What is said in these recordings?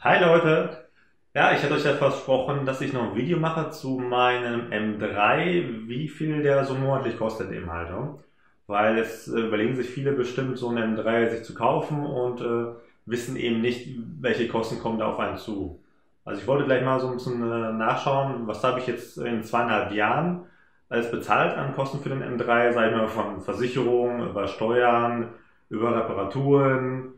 Hi Leute! Ja, ich hatte euch ja versprochen, dass ich noch ein Video mache zu meinem M3, wie viel der so monatlich kostet eben halt. Ne? Weil es überlegen sich viele bestimmt, so einen M3 sich zu kaufen und wissen eben nicht, welche Kosten kommen da auf einen zu. Also ich wollte gleich mal so ein bisschen nachschauen, was habe ich jetzt in 2,5 Jahren alles bezahlt an Kosten für den M3, sag ich mal von Versicherung, über Steuern, über Reparaturen,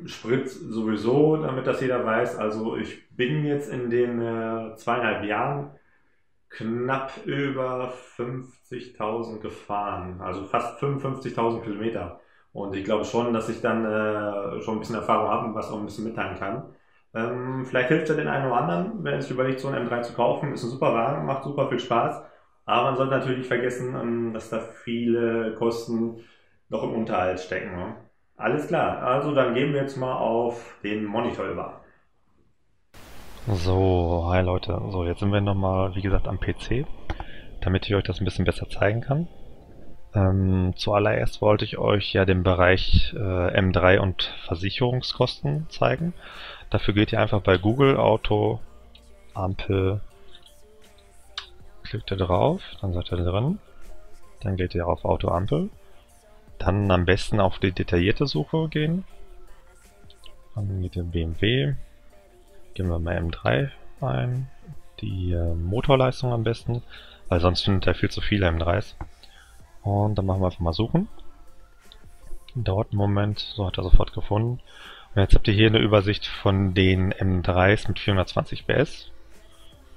Sprit sowieso, damit das jeder weiß. Also ich bin jetzt in den 2,5 Jahren knapp über 50.000 gefahren, also fast 55.000 Kilometer. Und ich glaube schon, dass ich dann schon ein bisschen Erfahrung habe und was auch ein bisschen mitteilen kann. Vielleicht hilft es ja den einen oder anderen, wenn es sich überlegt, so einen M3 zu kaufen. Ist ein super Wagen, macht super viel Spaß. Aber man sollte natürlich nicht vergessen, dass da viele Kosten noch im Unterhalt stecken. Ne? Alles klar, also dann gehen wir jetzt mal auf den Monitor über. So, hi Leute. So, jetzt sind wir nochmal, wie gesagt, am PC, damit ich euch das ein bisschen besser zeigen kann. Zuallererst wollte ich euch ja den Bereich M3 und Versicherungskosten zeigen. Dafür geht ihr einfach bei Google Auto, Ampel, klickt ihr drauf, dann seid ihr drin. Dann geht ihr auf Auto, Ampel. Dann am besten auf die detaillierte Suche gehen. Dann geht ihr BMW, geben wir mal M3 ein, die Motorleistung am besten, weil sonst findet er viel zu viele M3s. Und dann machen wir einfach mal suchen. Dauert einen Moment, so hat er sofort gefunden. Und jetzt habt ihr hier eine Übersicht von den M3s mit 420 PS.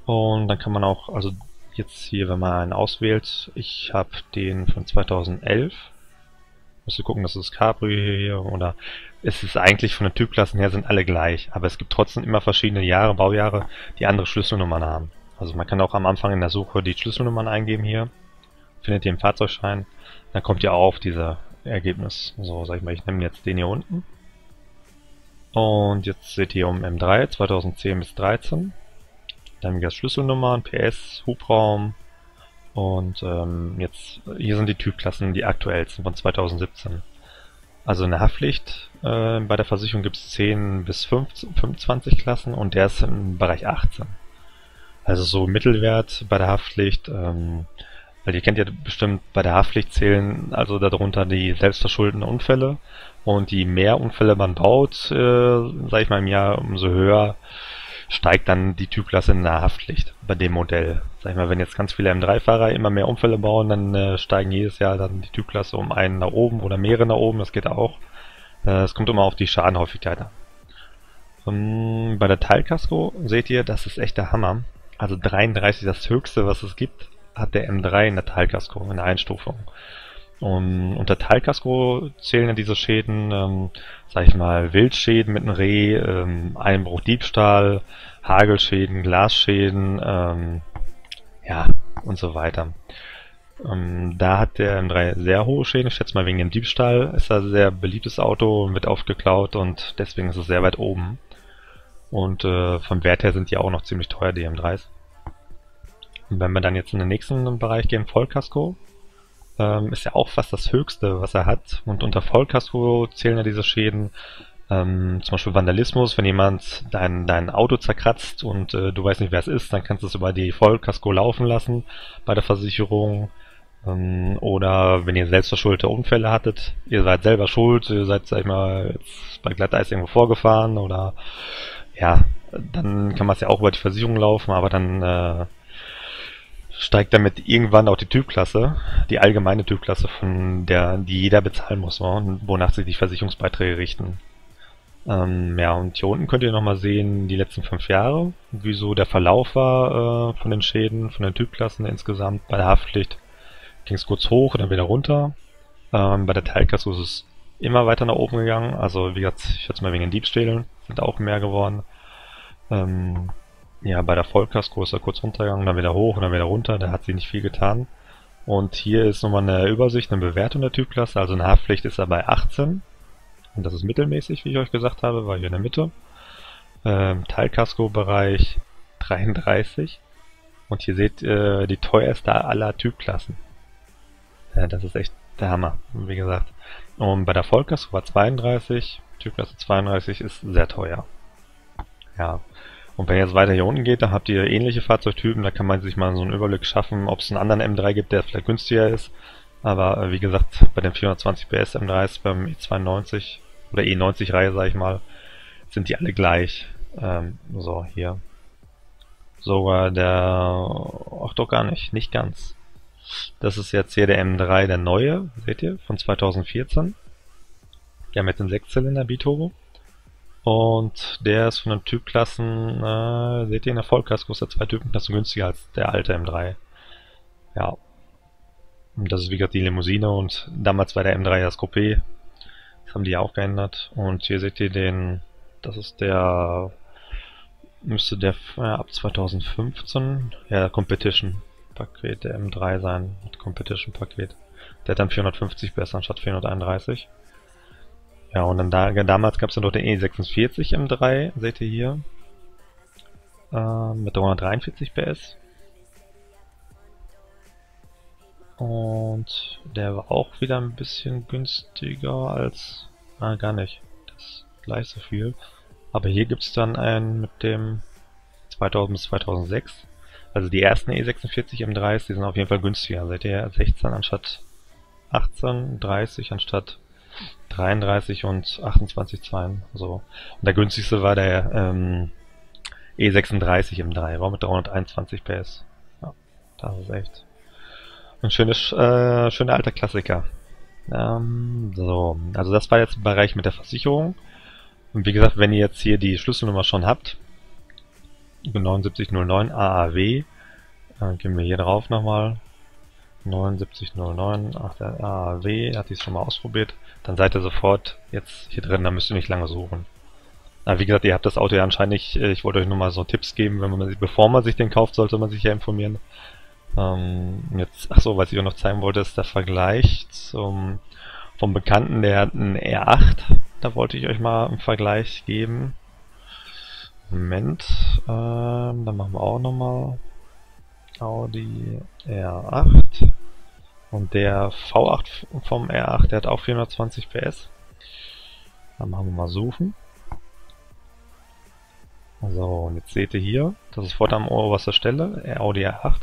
Und dann kann man auch, also jetzt hier, wenn man einen auswählt, ich habe den von 2011. Müsst ihr gucken, das ist Cabrio hier oder es ist eigentlich von den Typklassen her sind alle gleich, aber es gibt trotzdem immer verschiedene Jahre, Baujahre, die andere Schlüsselnummern haben. Also man kann auch am Anfang in der Suche die Schlüsselnummern eingeben hier, findet ihr im Fahrzeugschein, dann kommt ihr auch auf dieses Ergebnis. So, sag ich mal, ich nehme jetzt den hier unten. Und jetzt seht ihr um M3 2010 bis 13. Dann wieder Schlüsselnummern, PS, Hubraum. Und jetzt hier sind die Typklassen, die aktuellsten von 2017. Also in der Haftpflicht bei der Versicherung gibt es 10 bis 15, 25 Klassen und der ist im Bereich 18. Also so Mittelwert bei der Haftpflicht, weil ihr kennt ja bestimmt, bei der Haftpflicht zählen also darunter die selbstverschuldeten Unfälle und je mehr Unfälle man baut, sag ich mal im Jahr, umso höher steigt dann die Typklasse in der Haftpflicht bei dem Modell. Sag ich mal, wenn jetzt ganz viele M3-Fahrer immer mehr Unfälle bauen, dann steigen jedes Jahr dann die Typklasse um einen nach oben oder mehrere nach oben, das geht auch. Es kommt immer auf die Schadenhäufigkeit an. Bei der Teilkasko seht ihr, das ist echt der Hammer. Also 33, das höchste, was es gibt, hat der M3 in der Teilkasko, in der Einstufung. Und unter Teilkasko zählen ja diese Schäden, sag ich mal, Wildschäden mit einem Reh, Einbruch, Diebstahl, Hagelschäden, Glasschäden, ja, und so weiter. Da hat der M3 sehr hohe Schäden, ich schätze mal wegen dem Diebstahl ist er ein sehr beliebtes Auto und wird oft geklaut und deswegen ist es sehr weit oben. Und vom Wert her sind die auch noch ziemlich teuer, die M3s. Und wenn wir dann jetzt in den nächsten Bereich gehen, Vollkasko, ist ja auch fast das Höchste, was er hat. Und unter Vollkasko zählen ja diese Schäden, zum Beispiel Vandalismus, wenn jemand dein Auto zerkratzt und du weißt nicht, wer es ist, dann kannst du es über die Vollkasko laufen lassen bei der Versicherung. Oder wenn ihr selbstverschuldete Unfälle hattet, ihr seid selber schuld, ihr seid, sag ich mal, jetzt bei Glatteis irgendwo vorgefahren oder ja, dann kann man es ja auch über die Versicherung laufen, aber dann steigt damit irgendwann auch die Typklasse, die allgemeine Typklasse, von der, die jeder bezahlen muss, wonach sich die Versicherungsbeiträge richten. Ja, und hier unten könnt ihr nochmal sehen, die letzten 5 Jahre, wie so der Verlauf war von den Schäden, von den Typklassen insgesamt. Bei der Haftpflicht ging es kurz hoch und dann wieder runter. Bei der Teilkasse ist es immer weiter nach oben gegangen, also wie gesagt, ich schätze mal wegen den Diebstählen sind auch mehr geworden. Ja, bei der Vollkasko ist er kurz runtergegangen, dann wieder hoch und dann wieder runter, da hat sich nicht viel getan. Und hier ist nochmal eine Übersicht, eine Bewertung der Typklasse, also eine Haftpflicht ist er bei 18. Und das ist mittelmäßig, wie ich euch gesagt habe, war hier in der Mitte. Teilkasko-Bereich 33. Und hier seht ihr die teuerste aller Typklassen. Das ist echt der Hammer, wie gesagt. Und bei der Vollkasko war 32, Typklasse 32 ist sehr teuer. Ja. Und wenn ihr jetzt weiter hier unten geht, dann habt ihr ähnliche Fahrzeugtypen, da kann man sich mal so einen Überblick schaffen, ob es einen anderen M3 gibt, der vielleicht günstiger ist. Aber wie gesagt, bei den 420 PS M3s beim E92 oder E90-Reihe, sag ich mal, sind die alle gleich. So, hier. Sogar ach doch gar nicht, nicht ganz. Das ist jetzt hier der M3, der neue, seht ihr, von 2014. Der mit dem 6-Zylinder Biturbo. Und der ist von den Typklassen, seht ihr in der Vollkasko ist der 2 Typenklassen günstiger als der alte M3. Ja. Und das ist wie gesagt die Limousine und damals war der M3 das Coupé. Das haben die auch geändert. Und hier seht ihr das ist müsste der ab 2015, ja, Competition Paket der M3 sein, Competition Paket. Der hat dann 450 PS anstatt 431. Ja, und dann damals gab es dann noch den E46 M3, seht ihr hier, mit 343 PS. Und der war auch wieder ein bisschen günstiger als, gar nicht, das ist gleich so viel. Aber hier gibt es dann einen mit dem 2000 bis 2006. Also die ersten E46 M3s, die sind auf jeden Fall günstiger. Seht ihr, 16 anstatt 18, 30 anstatt 33 und 28 Zeilen. So. Und der günstigste war der E36 M3, war mit 321 PS. Ja, das ist echt ein schöner alter Klassiker. So, also das war jetzt im Bereich mit der Versicherung. Und wie gesagt, wenn ihr jetzt hier die Schlüsselnummer schon habt, 7909 AAW, gehen wir hier drauf nochmal, 7909, ach der AAW, hat die es schon mal ausprobiert, dann seid ihr sofort jetzt hier drin, da müsst ihr nicht lange suchen. Aber wie gesagt, ihr habt das Auto ja anscheinend nicht, ich wollte euch nur mal so Tipps geben, bevor man sich den kauft, sollte man sich ja informieren. Achso, was ich auch noch zeigen wollte, ist der Vergleich vom Bekannten, der hat einen R8. Da wollte ich euch mal einen Vergleich geben. Moment, dann machen wir auch nochmal Audi R8. Und der V8 vom R8, der hat auch 420 PS. Dann machen wir mal suchen. So, und jetzt seht ihr hier, das ist vorne am oberster Stelle, Audi R8.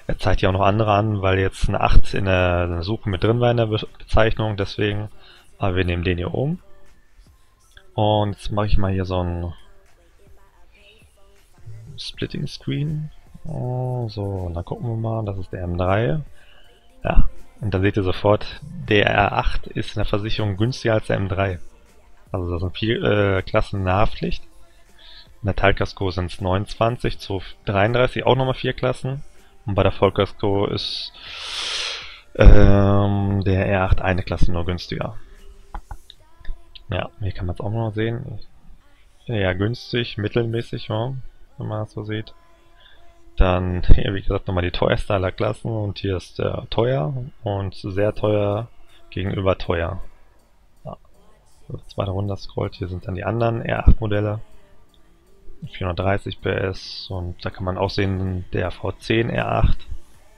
Er zeigt ja auch noch andere an, weil jetzt eine 8 in der Suche mit drin war in der Bezeichnung, deswegen, aber wir nehmen den hier oben. Und jetzt mache ich mal hier so ein Splitting Screen. Oh, so, und dann gucken wir mal, das ist der M3. Ja, und dann seht ihr sofort, der R8 ist in der Versicherung günstiger als der M3. Also da sind 4 Klassen Haftpflicht. In der Teilkasko sind es 29 zu 33, auch nochmal 4 Klassen. Und bei der Vollkasko ist der R8 eine Klasse nur günstiger. Ja, hier kann man es auch noch sehen. Ja, günstig, mittelmäßig, ja, wenn man das so sieht. Dann, hier, wie gesagt, nochmal die teuerste aller Klassen und hier ist der teuer und sehr teuer gegenüber teuer. Ja. So, das weiter runter scrollt, hier sind dann die anderen R8-Modelle. 430 PS und da kann man auch sehen, der V10 R8.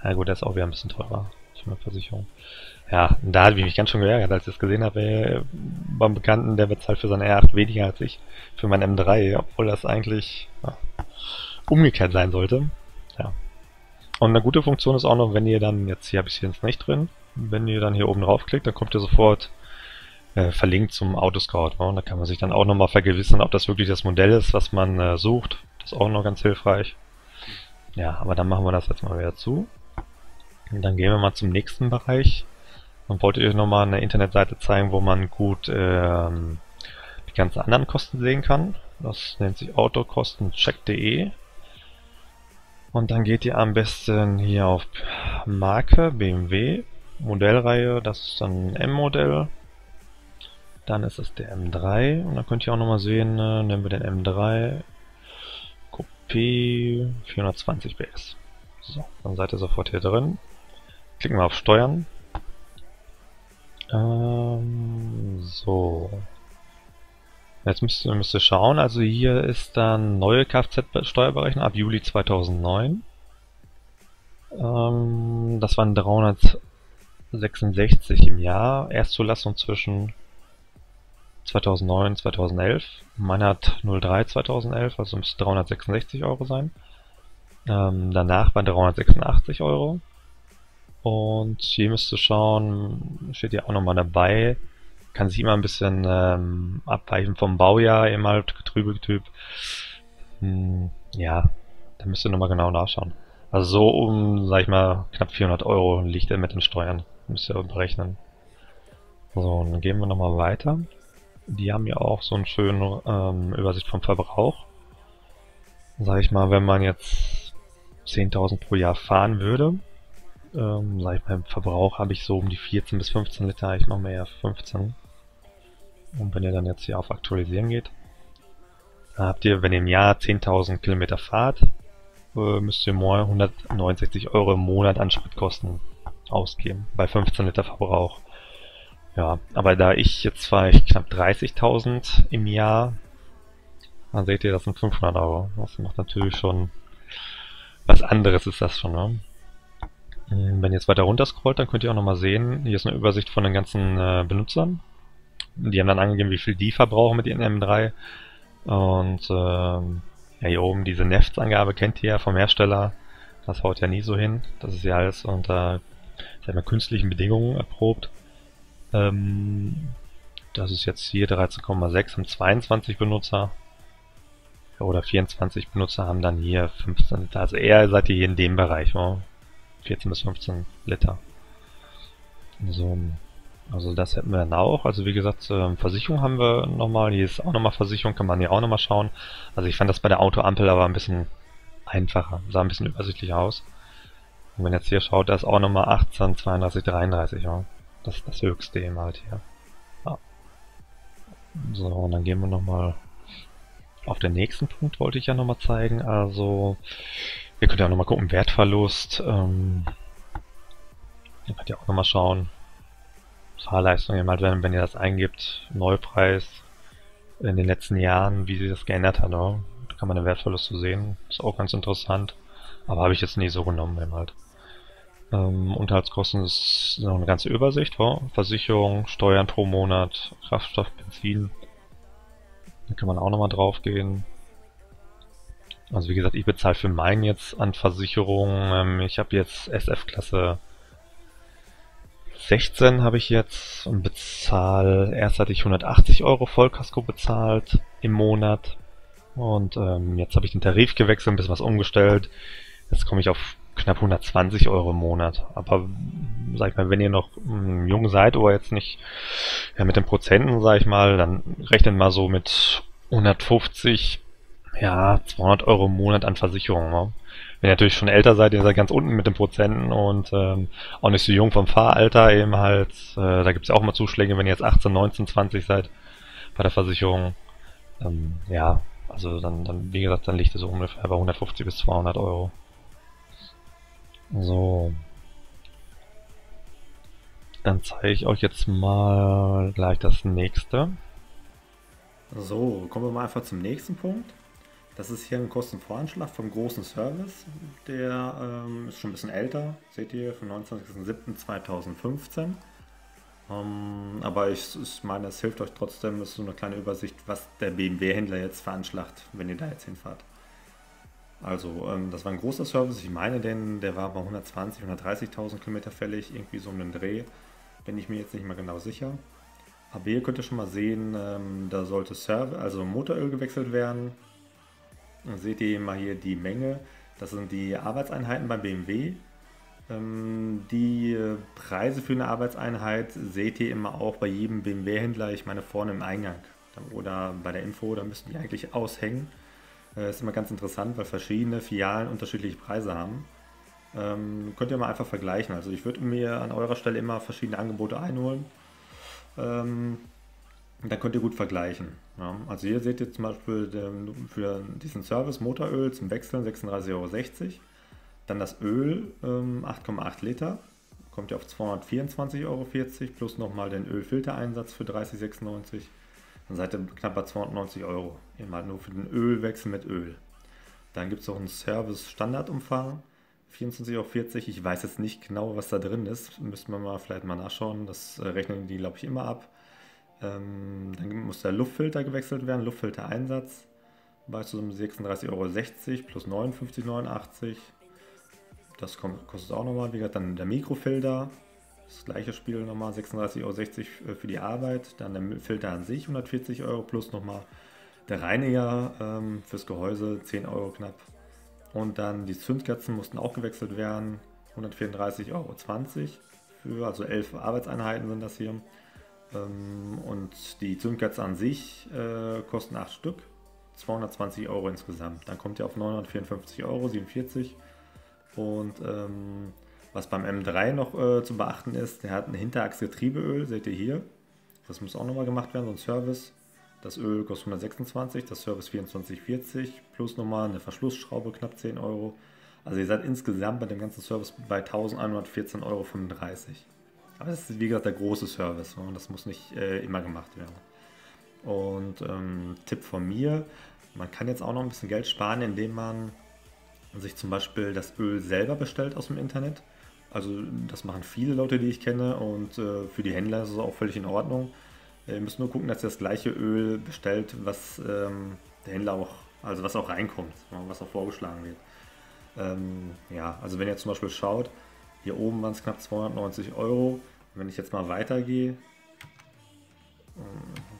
Na gut, der ist auch wieder ein bisschen teurer für eine Versicherung. Ja, und da habe ich mich ganz schön geärgert, als ich das gesehen habe. Beim Bekannten, der bezahlt für seinen R8 weniger als ich für mein M3, obwohl das eigentlich umgekehrt sein sollte. Ja. Und eine gute Funktion ist auch noch, wenn ihr dann, jetzt hier habe ich es jetzt nicht drin, wenn ihr dann hier oben draufklickt, dann kommt ihr sofort verlinkt zum Autoscout. Und da kann man sich dann auch nochmal vergewissern, ob das wirklich das Modell ist, was man sucht. Das ist auch noch ganz hilfreich. Ja, aber dann machen wir das jetzt mal wieder zu. Und dann gehen wir mal zum nächsten Bereich. Und wollte ich euch nochmal eine Internetseite zeigen, wo man gut die ganzen anderen Kosten sehen kann. Das nennt sich autokostencheck.de. Und dann geht ihr am besten hier auf Marke, BMW, Modellreihe, das ist dann ein M-Modell. Dann ist es der M3 und dann könnt ihr auch nochmal sehen, nehmen wir den M3 Coupé 420 PS. So, dann seid ihr sofort hier drin. Klicken wir auf Steuern. So. Jetzt müsst ihr schauen, also hier ist dann neue Kfz-Steuerberechnung ab Juli 2009. Das waren 366 im Jahr. Erstzulassung zwischen 2009, 2011. Meiner hat 03 2011, also müsste 366 Euro sein. Danach bei 386 Euro. Und hier müsst ihr schauen, steht ja auch nochmal dabei, kann sich immer ein bisschen abweichen vom Baujahr, eben halt Getriebetyp. Ja, da müsst ihr nochmal genau nachschauen. Also so um, sag ich mal, knapp 400 Euro liegt er mit den Steuern. Müsst ihr berechnen. So, und dann gehen wir nochmal weiter. Die haben ja auch so einen schönen Übersicht vom Verbrauch. Sag ich mal, wenn man jetzt 10.000 pro Jahr fahren würde, sag ich mal, im Verbrauch habe ich so um die 14 bis 15 Liter, ich mache mir ja 15. Und wenn ihr dann jetzt hier auf Aktualisieren geht, dann habt ihr, wenn ihr im Jahr 10.000 Kilometer fahrt, müsst ihr mal 169 Euro im Monat an Spritkosten ausgeben, bei 15 Liter Verbrauch. Ja, aber da jetzt fahre ich knapp 30.000 im Jahr, dann seht ihr, das sind 500 Euro. Das macht natürlich schon was anderes, ist das schon, ne? Wenn ihr jetzt weiter runter scrollt, dann könnt ihr auch nochmal sehen, hier ist eine Übersicht von den ganzen Benutzern. Die haben dann angegeben, wie viel die verbrauchen mit ihren M3. Und ja, hier oben diese NEFTS-Angabe kennt ihr ja vom Hersteller. Das haut ja nie so hin. Das ist ja alles unter künstlichen Bedingungen erprobt. Das ist jetzt hier 13,6 und 22 Benutzer. Oder 24 Benutzer haben dann hier 15 Liter. Also eher seid ihr hier in dem Bereich. Ne? 14 bis 15 Liter. So, also das hätten wir dann auch. Also wie gesagt, Versicherung haben wir nochmal. Hier ist auch nochmal Versicherung, kann man hier auch nochmal schauen. Also ich fand das bei der Autoampel aber ein bisschen einfacher. Sah ein bisschen übersichtlicher aus. Und wenn ihr jetzt hier schaut, da ist auch nochmal 18, 32, 33. Ja. Das ist das höchste eben halt hier. Ja. So, und dann gehen wir nochmal auf den nächsten Punkt, wollte ich ja nochmal zeigen. Also, ihr könnt ja auch nochmal gucken, Wertverlust. Ihr könnt ja auch nochmal schauen. Fahrleistung, eben halt, wenn ihr das eingibt, Neupreis in den letzten Jahren, wie sich das geändert hat. Ne? Da kann man den Wertverlust so sehen. Ist auch ganz interessant. Aber habe ich jetzt nie so genommen eben halt. Unterhaltskosten ist noch eine ganze Übersicht. Versicherung, Steuern pro Monat, Kraftstoff, Benzin. Da kann man auch nochmal drauf gehen. Also wie gesagt, ich bezahle für meinen jetzt an Versicherung. Ich habe jetzt SF-Klasse 16 habe ich jetzt und bezahle, erst hatte ich 180 Euro Vollkasko bezahlt im Monat. Und jetzt habe ich den Tarif gewechselt, ein bisschen was umgestellt. Jetzt komme ich auf knapp 120 Euro im Monat. Aber sag ich mal, wenn ihr noch jung seid oder jetzt nicht mit den Prozenten, sag ich mal, dann rechnet mal so mit 150, 200 Euro im Monat an Versicherung. Ne? Wenn ihr natürlich schon älter seid, ihr seid ganz unten mit den Prozenten und auch nicht so jung vom Fahralter eben halt. Da gibt es ja auch mal Zuschläge, wenn ihr jetzt 18, 19, 20 seid bei der Versicherung. Also dann wie gesagt, dann liegt es so ungefähr bei 150 bis 200 Euro. So. Dann zeige ich euch jetzt mal gleich das nächste. So, kommen wir mal einfach zum nächsten Punkt. Das ist hier ein Kostenvoranschlag vom großen Service. Der ist schon ein bisschen älter, seht ihr, vom 29.07.2015. Aber ich meine, es hilft euch trotzdem, es ist so eine kleine Übersicht, was der BMW-Händler jetzt veranschlagt, wenn ihr da jetzt hinfahrt. Also, das war ein großer Service, ich meine, der war bei 120.000, 130.000 Kilometer fällig, irgendwie so um den Dreh, bin ich mir jetzt nicht mehr genau sicher. Aber hier könnt ihr schon mal sehen, da sollte also Motoröl gewechselt werden. Dann seht ihr mal hier die Menge, das sind die Arbeitseinheiten beim BMW. Die Preise für eine Arbeitseinheit seht ihr immer auch bei jedem BMW-Händler, ich meine vorne im Eingang oder bei der Info, da müssten die eigentlich aushängen. Ist immer ganz interessant, weil verschiedene Filialen unterschiedliche Preise haben. Könnt ihr mal einfach vergleichen. Also ich würde mir an eurer Stelle immer verschiedene Angebote einholen. Dann könnt ihr gut vergleichen. Ja. Also hier seht ihr zum Beispiel für diesen Service Motoröl zum Wechseln 36,60 Euro. Dann das Öl 8,8 Liter. Kommt ihr auf 224,40 Euro plus nochmal den Ölfiltereinsatz für 30,96 Euro. Dann seid ihr knapp bei 290 Euro. Eben halt nur für den Ölwechsel mit Öl. Dann gibt es auch einen Service Standardumfang. 24,40 Euro. Ich weiß jetzt nicht genau, was da drin ist. Müssten wir mal vielleicht mal nachschauen. Das rechnen die, glaube ich, immer ab. Dann muss der Luftfilter gewechselt werden, Luftfiltereinsatz bei zusammen 36,60 € plus 59,89 €. Das kostet auch nochmal, wie gesagt, dann der Mikrofilter, das gleiche Spiel nochmal, 36,60 € für die Arbeit, dann der Filter an sich 140 € plus nochmal der Reiniger fürs Gehäuse 10 € knapp. Und dann die Zündkerzen mussten auch gewechselt werden, 134,20 € für, also 11 Arbeitseinheiten sind das hier. Und die Zündkerzen an sich kosten 8 Stück, 220 € insgesamt. Dann kommt ihr auf 954,47 €. Und was beim M3 noch zu beachten ist, der hat ein Hinterachsgetriebeöl, seht ihr hier. Das muss auch nochmal gemacht werden, so ein Service. Das Öl kostet 126, das Service 24,40 plus nochmal eine Verschlussschraube knapp 10 €. Also ihr seid insgesamt bei dem ganzen Service bei 1114,35 €. Aber das ist wie gesagt der große Service und das muss nicht immer gemacht werden. Und Tipp von mir, man kann jetzt auch noch ein bisschen Geld sparen, indem man sich zum Beispiel das Öl selber bestellt aus dem Internet. Also das machen viele Leute, die ich kenne und für die Händler ist es auch völlig in Ordnung. Ihr müsst nur gucken, dass ihr das gleiche Öl bestellt, was der Händler auch, also was auch reinkommt, was auch vorgeschlagen wird. Ja, also wenn ihr zum Beispiel schaut, hier oben waren es knapp 290 €. Wenn ich jetzt mal weitergehe,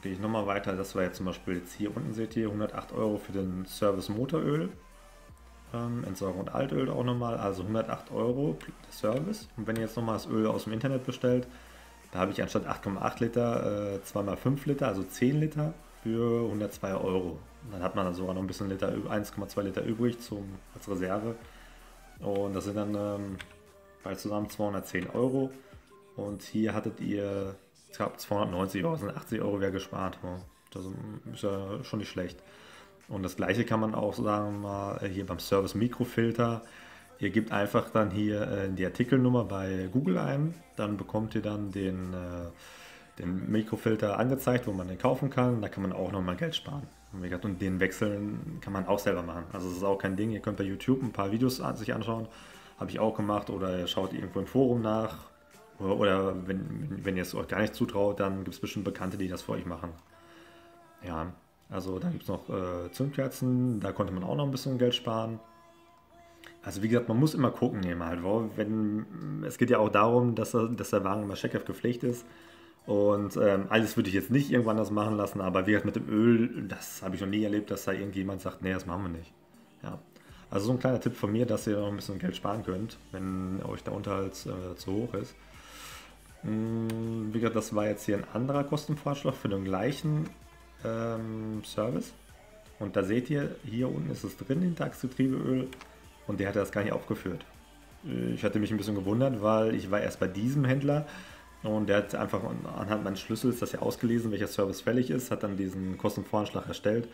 gehe ich nochmal weiter. Das war jetzt zum Beispiel jetzt hier unten, seht ihr, 108 € für den Service Motoröl. Entsorgung und Altöl auch nochmal, also 108 € der Service. Und wenn ihr jetzt nochmal das Öl aus dem Internet bestellt, da habe ich anstatt 8,8 Liter 2x5 Liter, also 10 Liter für 102 €. Dann hat man dann sogar noch ein bisschen 1,2 Liter übrig als Reserve. Und das sind dann bei zusammen 210 €. Und hier hattet ihr, ich glaube 290 €, sind 80 € wäre gespart. Das ist ja schon nicht schlecht. Und das gleiche kann man auch sagen, mal hier beim Service Mikrofilter. Ihr gebt einfach dann hier die Artikelnummer bei Google ein, dann bekommt ihr dann den Mikrofilter angezeigt, wo man den kaufen kann. Da kann man auch nochmal Geld sparen. Und den wechseln kann man auch selber machen. Also es ist auch kein Ding. Ihr könnt bei YouTube ein paar Videos sich anschauen. Habe ich auch gemacht. Oder ihr schaut irgendwo im Forum nach. Oder wenn ihr es euch gar nicht zutraut, dann gibt es bestimmt Bekannte, die das für euch machen. Ja, also da gibt es noch Zündkerzen. Da konnte man auch noch ein bisschen Geld sparen. Also wie gesagt, man muss immer gucken eben halt. Es geht ja auch darum, dass der Wagen immer Checkoff-gepflichtet ist. Und alles würde ich jetzt nicht irgendwann das machen lassen, aber wie gesagt mit dem Öl, das habe ich noch nie erlebt, dass da irgendjemand sagt, nee, das machen wir nicht. Ja. Also so ein kleiner Tipp von mir, dass ihr noch ein bisschen Geld sparen könnt, wenn euch der Unterhalt zu hoch ist. Wie gesagt, das war jetzt hier ein anderer Kostenvorschlag für den gleichen Service. Und da seht ihr, hier unten ist es drin, Hinterachsgetriebeöl. Und der hatte das gar nicht aufgeführt. Ich hatte mich ein bisschen gewundert, weil ich war erst bei diesem Händler und der hat einfach anhand meines Schlüssels das ja ausgelesen, welcher Service fällig ist, hat dann diesen Kostenvoranschlag erstellt.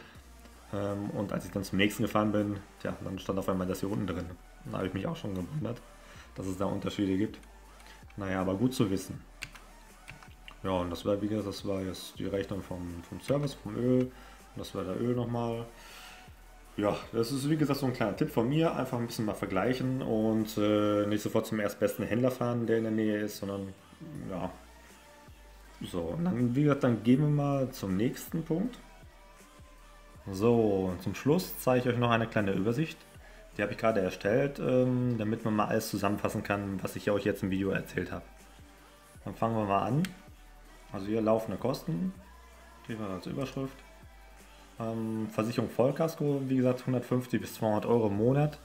Und als ich dann zum nächsten gefahren bin, tja, dann stand auf einmal das hier unten drin. Da habe ich mich auch schon gewundert, dass es da Unterschiede gibt. Naja, aber gut zu wissen. Ja, und das war, wie gesagt, das war jetzt die Rechnung vom Service, vom Öl. Und das war der Öl nochmal. Ja, das ist wie gesagt so ein kleiner Tipp von mir. Einfach ein bisschen mal vergleichen und nicht sofort zum erstbesten Händler fahren, der in der Nähe ist, sondern ja. So, und dann, wie gesagt, dann gehen wir mal zum nächsten Punkt. So, und zum Schluss zeige ich euch noch eine kleine Übersicht. Die habe ich gerade erstellt, damit man mal alles zusammenfassen kann, was ich euch jetzt im Video erzählt habe. Dann fangen wir mal an. Also hier laufende Kosten, die wir als Überschrift. Versicherung Vollkasko, wie gesagt 150 bis 200 € im Monat.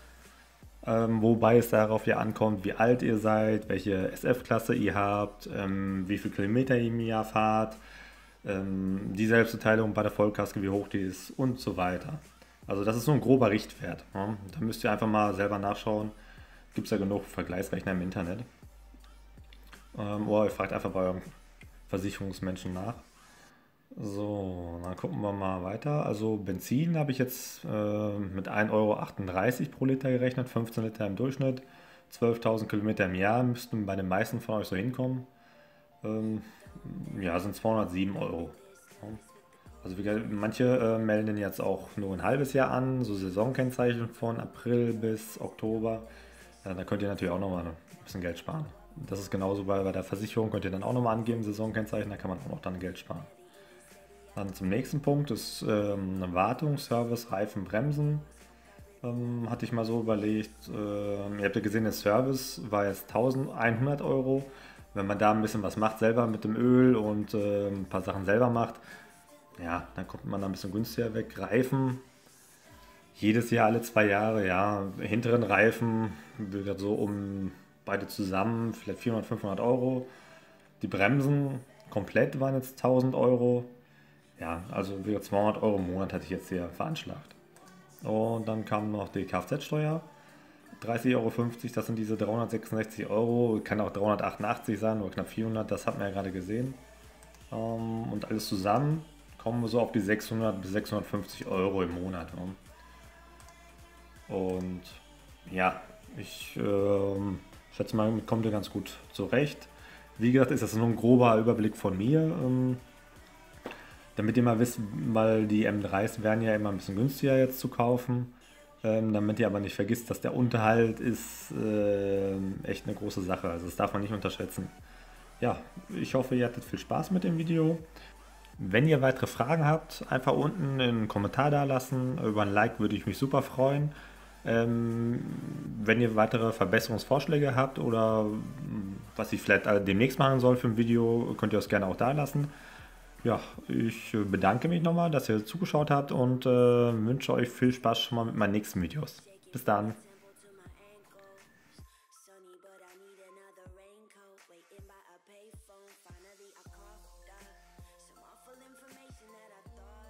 Wobei es darauf ja ankommt, wie alt ihr seid, welche SF-Klasse ihr habt, wie viele Kilometer ihr im Jahr fahrt, die Selbstbeteiligung bei der Vollkasko, wie hoch die ist und so weiter. Also das ist so ein grober Richtwert. Ja. Da müsst ihr einfach mal selber nachschauen. Gibt es ja genug Vergleichsrechner im Internet. Oder ihr fragt einfach bei eurem Versicherungsmenschen nach. So, dann gucken wir mal weiter. Also Benzin habe ich jetzt mit 1,38 € pro Liter gerechnet, 15 Liter im Durchschnitt, 12.000 Kilometer im Jahr müssten bei den meisten von euch so hinkommen. Ja, sind 207 €. Also manche melden den jetzt auch nur ein halbes Jahr an, so Saisonkennzeichen von April bis Oktober. Da könnt ihr natürlich auch nochmal ein bisschen Geld sparen. Das ist genauso bei der Versicherung, könnt ihr dann auch nochmal angeben, Saisonkennzeichen, da kann man auch noch dann Geld sparen. Dann zum nächsten Punkt ist Wartung, Service, Reifen, Bremsen. Hatte ich mal so überlegt. Ihr habt ja gesehen, der Service war jetzt 1100 Euro. Wenn man da ein bisschen was macht selber mit dem Öl und ein paar Sachen selber macht, ja, dann kommt man da ein bisschen günstiger weg. Reifen, jedes Jahr, alle 2 Jahre, ja. Hinteren Reifen, wieder so um beide zusammen, vielleicht 400, 500 Euro. Die Bremsen komplett waren jetzt 1000 Euro. Ja, also wieder 200 Euro im Monat hatte ich jetzt hier veranschlagt. Und dann kam noch die Kfz-Steuer. 30,50 Euro, das sind diese 366 Euro. Kann auch 388 sein oder knapp 400, das hat man ja gerade gesehen. Und alles zusammen kommen wir so auf die 600 bis 650 Euro im Monat. Und ja, ich schätze mal, kommt ihr ganz gut zurecht. Wie gesagt, ist das nur ein grober Überblick von mir. Damit ihr mal wisst, weil die M3s werden ja immer ein bisschen günstiger jetzt zu kaufen. Damit ihr aber nicht vergisst, dass der Unterhalt ist echt eine große Sache. Also das darf man nicht unterschätzen. Ja, ich hoffe, ihr hattet viel Spaß mit dem Video. Wenn ihr weitere Fragen habt, einfach unten einen Kommentar da lassen. Über ein Like würde ich mich super freuen. Wenn ihr weitere Verbesserungsvorschläge habt oder was ich vielleicht demnächst machen soll für ein Video, könnt ihr das gerne auch da lassen. Ja, ich bedanke mich nochmal, dass ihr zugeschaut habt und wünsche euch viel Spaß schon mal mit meinen nächsten Videos. Bis dann. Sunny, but I need another raincoat. Waiting by a payphone. Finally, I caught up. Some awful information that I thought.